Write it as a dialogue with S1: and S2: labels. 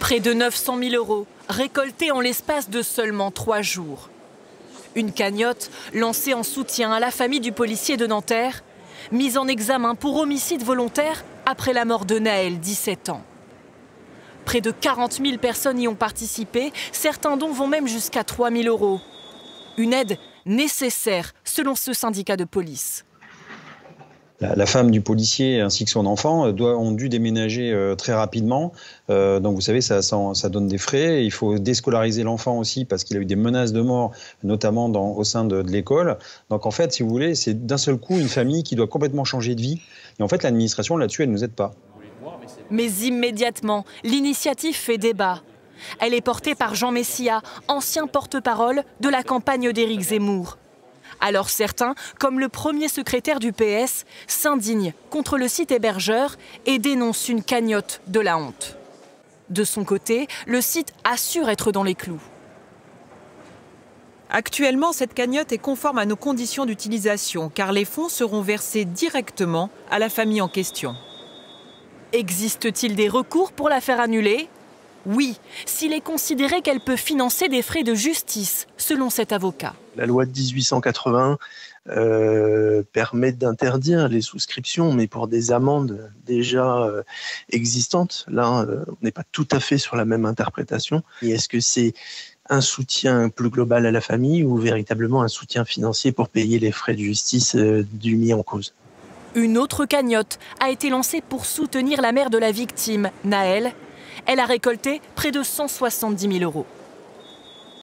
S1: Près de 900 000 € récoltés en l'espace de seulement 3 jours. Une cagnotte lancée en soutien à la famille du policier de Nanterre, mise en examen pour homicide volontaire après la mort de Naël, 17 ans. Près de 40 000 personnes y ont participé, certains dons vont même jusqu'à 3 000 €. Une aide nécessaire, selon ce syndicat de police.
S2: La femme du policier ainsi que son enfant ont dû déménager très rapidement. Donc vous savez, ça donne des frais. Il faut déscolariser l'enfant aussi parce qu'il a eu des menaces de mort, notamment au sein de l'école. Donc en fait, si vous voulez, c'est d'un seul coup une famille qui doit complètement changer de vie. Et en fait, l'administration là-dessus, elle ne nous aide pas.
S1: Mais immédiatement, l'initiative fait débat. Elle est portée par Jean Messia, ancien porte-parole de la campagne d'Éric Zemmour. Alors certains, comme le premier secrétaire du PS, s'indignent contre le site hébergeur et dénoncent une cagnotte de la honte. De son côté, le site assure être dans les clous.
S3: Actuellement, cette cagnotte est conforme à nos conditions d'utilisation, car les fonds seront versés directement à la famille en question.
S1: Existe-t-il des recours pour la faire annuler ? Oui, s'il est considéré qu'elle peut financer des frais de justice, selon cet avocat.
S4: La loi de 1880 permet d'interdire les souscriptions, mais pour des amendes déjà existantes. Là, on n'est pas tout à fait sur la même interprétation. Et est-ce que c'est un soutien plus global à la famille ou véritablement un soutien financier pour payer les frais de justice du mis en cause ?
S1: Une autre cagnotte a été lancée pour soutenir la mère de la victime, Naël. Elle a récolté près de 170 000 €.